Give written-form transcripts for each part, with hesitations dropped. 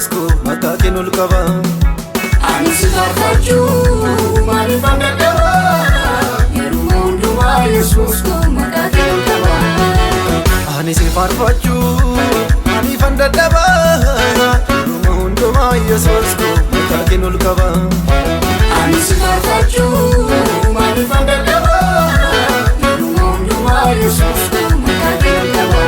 Yesus ko maqaa kee ol qaba. Ani si faarfachuu maaliif an dadhaba? Yeruma hundumaa Yesus ko maqaa kee ol qaba. Ani si faarfachuu maaliif an dadhaba? Yeruma hundumaa Yesus ko maqaa kee ol qaba. Ani si faarfachuu maaliif an dadhaba? Yeruma hundumaa Yesus ko maqaa kee ol qaba.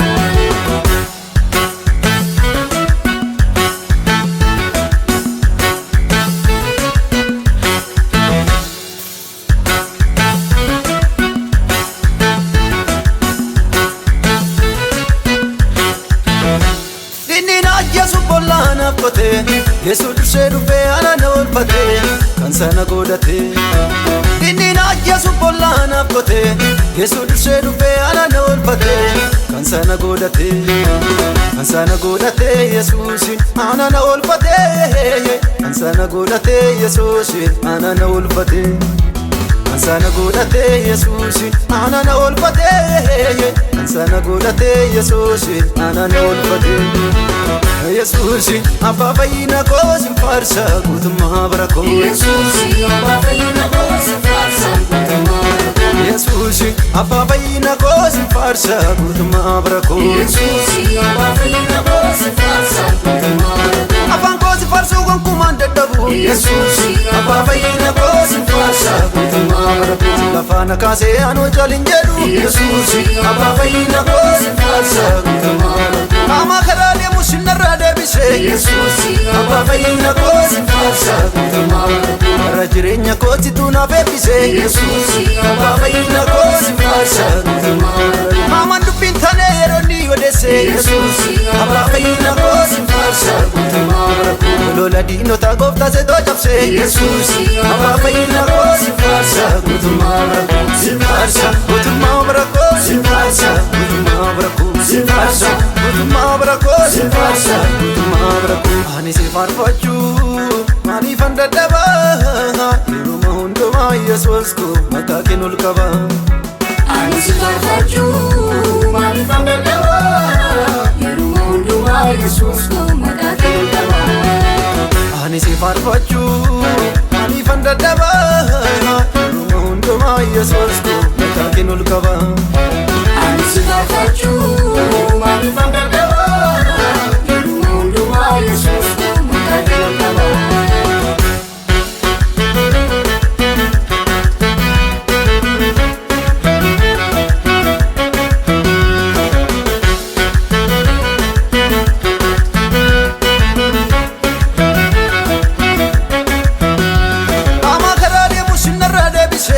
Yesu dursee dhufee ana oolfatee kan sana godhatee. Inni na Yesu bollaanaaf qotee. Yesu dursee dhufee ana oolfatee kan sana godhatee. Kan sana godhatee Yesuusin ana oolfatee. Kan sana godhatee Yesuusin ana oolfatee. Kan sana godhatee Yesuusin ana oolfatee. Kan sana godhatee Yesuusin ana oolfatee. Yesuusi abbaa fayyina koo sin faarsa guutummaa bara koo. Yesuusi abbaa fayyina koo sin faarsa guutummaa bara koo. Yesuusi abbaa fayyina koo sin faarsa guutummaa bara koo. Yesuusi abbaa fayyina koo sin faarsa guutummaa bara koo. Afaan koo si faarsuu gonkumaan dadhabu. Yesuusi abbaa fayyina koo sin faarsa guutummaa bara koo. Lafaana kaasee anoo caalin jedhu. Yesuusi abbaa fayyina koo sin faarsa guutummaa bara koo. Ama karaa deemu sinarraa deebisee. Yesuusi abbaa fayyina koo sin faarsa guutummaa bara koo. Bara jireenya kootitu naaf eebbisee. Yesuusi abbaa fayyina koo sin faarsa guutummaa bara koo. Maamaan dubbiin tanee yeroo inni odeessee. Yesuusi abbaa fayyina koo sin faarsa guutummaa bara koo. Lola diinota gooftaa seetoo cabsee. Yesuusi abbaa fayyina koo sin faarsa guutummaa bara koo. Sin faarsa guutummaa bara koo. Sin faarsa guutummaa bara koo. sin faarsa guutummaa bara koo. sin faarsa guutummaa bara koo. Ani si faarfachuu maaliif an dadhaba? Yeruma hundumaa Yesuus ko maqaa kee ol qaba. Ani si faarfachuu maaliif an dadhaba? Yeruma hundumaa Yesuus ko maqaa kee ol qaba. Ani si faarfachuu maaliif an dadhaba? Yeruma hundumaa Yesuus ko maqaa kee ol qaba. Ani si faarfachuu maaliif an dadhaba? Yeruma hundumaa Yesuus ko maqaa kee ol qaba.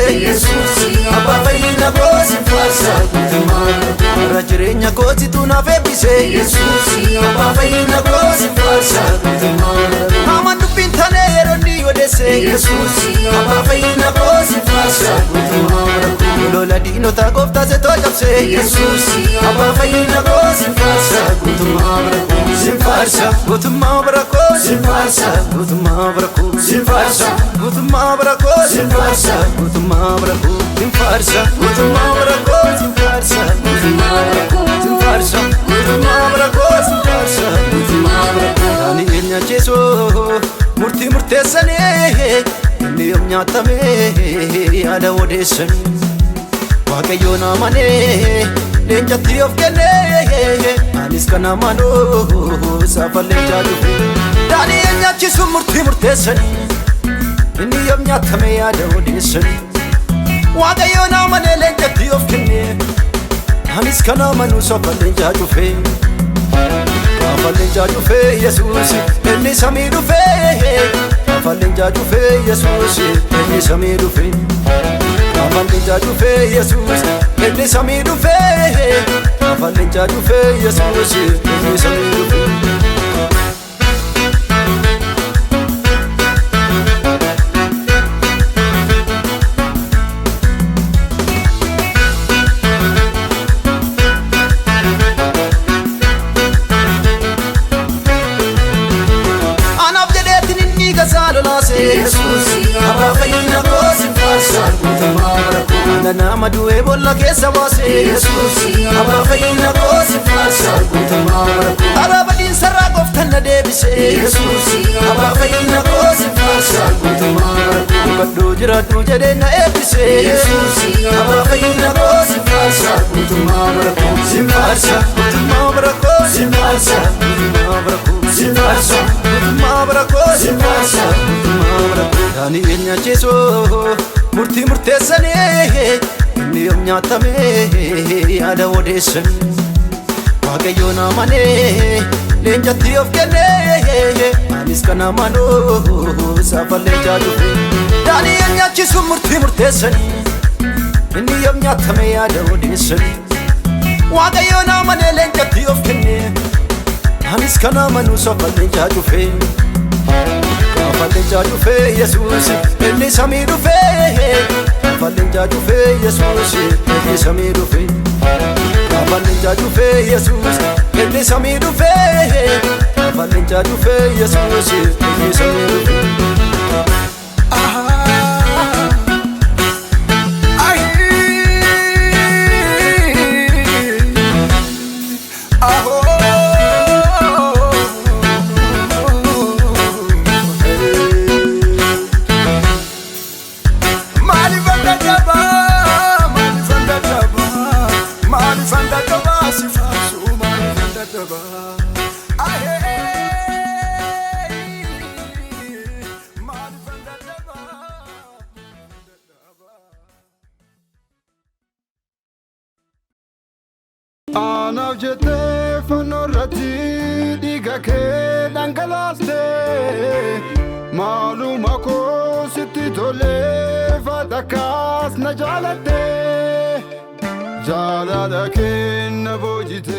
Yesuusi abbaa fayyina koo sin faarsa guutummaa bara koo. Bara jireenya kootitu naaf eebbisee. Yesuusi abbaa fayyina koo sin faarsa guutummaa bara koo. Maamaan dubbiin tanee yeroo inni odeessee. Yesuusi abbaa fayyina koo sin faarsa guutummaa bara koo. Lola diinota gooftaa seetoo cabsee. Yesuusi abbaa fayyina koo sin faarsa guutummaa bara koo. Sin faarsa guutummaa bara koo. Sin faarsa guutummaa bara koo. sin faarsa guutummaa bara koo. sin faarsa guutummaa bara koo. Sin faarsa guutummaa bara koo. Sin faarsa guutummaa bara koo. sin faarsa guutummaa bara koo. Sin faarsa guutummaa bara koo. ani eenyacheesoo murtii murteessanii inni yoom nyaatamee yaada odeessanii. Waaqayyoon amanee leencatti of kennee anis kan amanuu saafallee jaalufe. Daani eenyachiisu murtii murteessanii inni yoom nyaatamee yaada odeessanii. Waaqayyoon amanee leencatti of kennee anis kan amanuu saafallee jaalufe. Saafallee jaalufe Yesuus inni samii dhufe. Saafallee jaalufe Yesuus inni samii dhufe. Saafallee jaalufe Yesuus inni samii dhufe. Saafallee jaalufe Yesuus inni samii dhufe. Yesuusi abbaa fayyina koo sin faarsa guutummaa bara koo. Ana nama du'ee boolla keessa baasee. Yesuusi abbaa fayyina koo sin faarsa guutummaa bara koo. Karaa badiinsa irraa gooftaan na deebise Yesuusi abbaa fayyina koo si faarsa guutumaa bara koo Dubbadhuu jiraadhu jedhee na eebbise Yesuusi abbaa fayyina koo si faarsa guutumaa bara koo Si faarsa guutumaa bara koo Si faarsa guutumaa bara koo Si faarsa guutumaa bara koo Si faarsa guutumaa bara koo Daani'eel nyaachiisoo murtii murteessanii inni yoom nyaatamee yaada odeessan Waaqayyoon amanee leenjatti of kennee anis kan amanuu saafan leenjaa dhufe Daani'eel nyaachisuun murtii murteessanii inni yoom nyaatamee yaada odeessan Waaqayyoon amanee leenjatti of kennee anis kan amanuu saafan leenjaa dhufe Saafan leenjaa dhufe Yesuus inni samii dhufe Saafan leenjaa dhufe Yesuus inni samii dhufe Saafan leenjaa dhufe Yesuus inni samii dhufe Saafan leenjaa dhufe Yesuus inni samii dhufe Anaaf jettee fannoo irratti dhiiga kee dhangalaaste maaluma koo sitti tolee fatakkaas na jaalatte jaalala kee na boojite